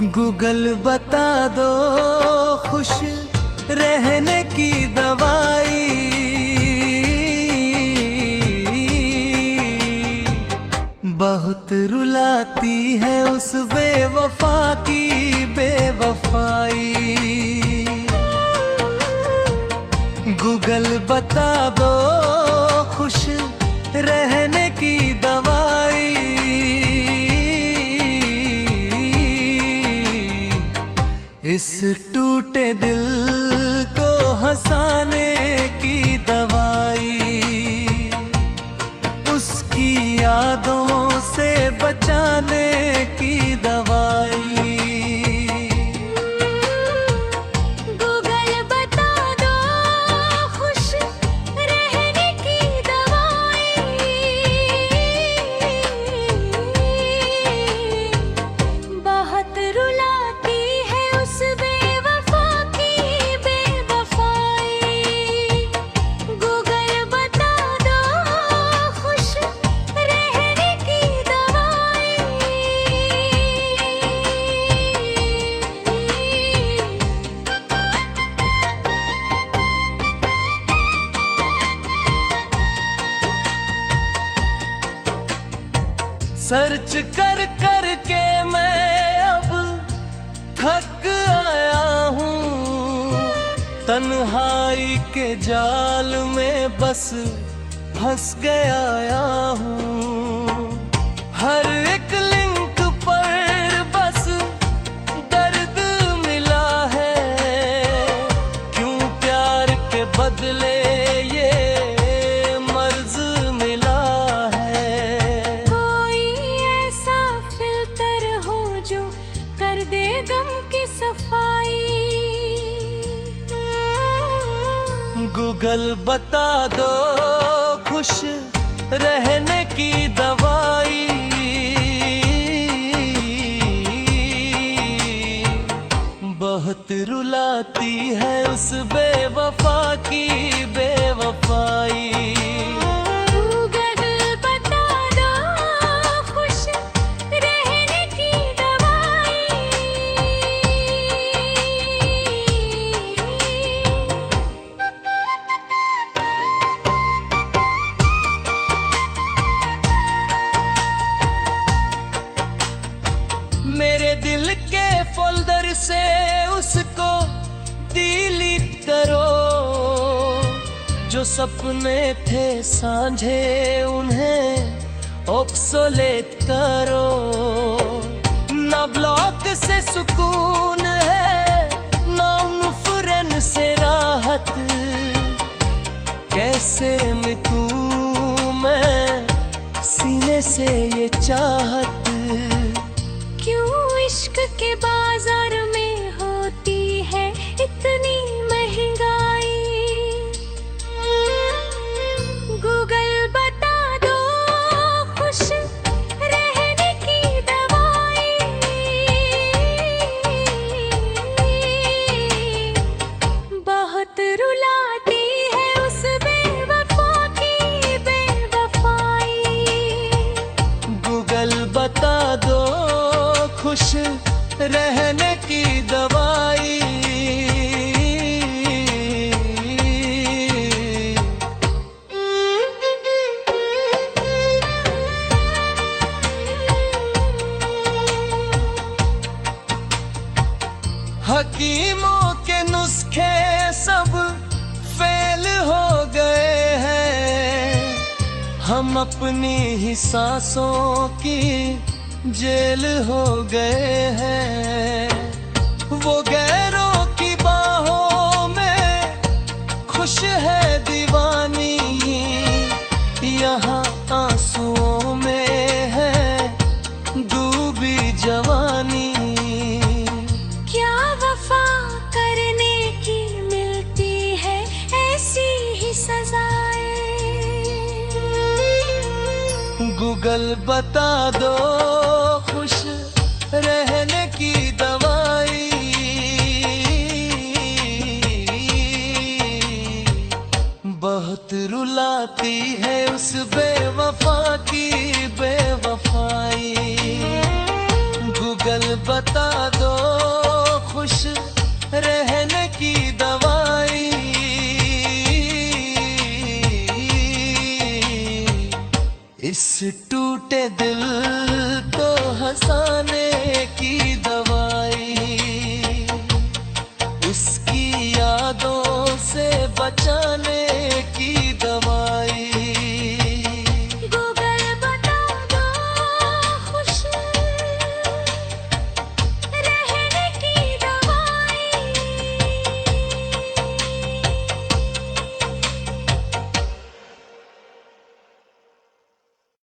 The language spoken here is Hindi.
गूगल बता दो खुश रहने की दवाई। बहुत रुलाती है उस बेवफा की बेवफाई। गूगल बता दो खुश रहने की दवाई। इस टूटे दिल को हंसाने की दवाई। उसकी यादों से बचाने की दवाई। गूगल बता दो खुश रहने की दवाई। बहुत रुलाती है उस बेवफा की बेवफाई। गूगल बता दो खुश रहने की दवाई। सर्च कर कर के मैं अब थक आया हूँ। तन्हाई के जाल में बस फंस गया हूँ। हर एक लिंक पर बस दर्द मिला है। क्यों प्यार के बदले ये मर्ज मिला है। कोई ऐसा फिल्टर हो जो कर दे गम की सफाई। गूगल बता दो खुश रहने की दवाई। बहुत रुलाती है उस बेवफा की बेवफाई। गूगल बता दो खुश रहने की दवाई। मेरे दिल के फोल्डर से उसको डिलीट करो। जो सपने थे सांझे उन्हें ऑब्सोलेट करो। ना ब्लॉक से सुकून है ना उन्फुरन से राहत। कैसे मिटूं मैं सीने से ये चाहत। क्यों इश्क के बाजार में होती है इतनी महंगाई। गूगल बता दो खुश रहने की दवाई। बहुत रुलाती है उस बेवफा की बेवफाई। गूगल बता दो खुश रहने की दवाई। हकीमों के नुस्खे सब फेल हो गए हैं। हम अपनी ही सांसों की जेल हो गए हैं। वो गैरों की बाहों में खुश है दीवानी। यहाँ आंसुओं में है डूबी जवानी। क्या वफा करने की मिलती है ऐसी ही सजाएं। गूगल बता दो खुश रहने की दवाई। बहुत रुलाती है उस बेवफा की बेवफाई। गूगल बता दो खुश रहने की दवाई। इस टूटे दिल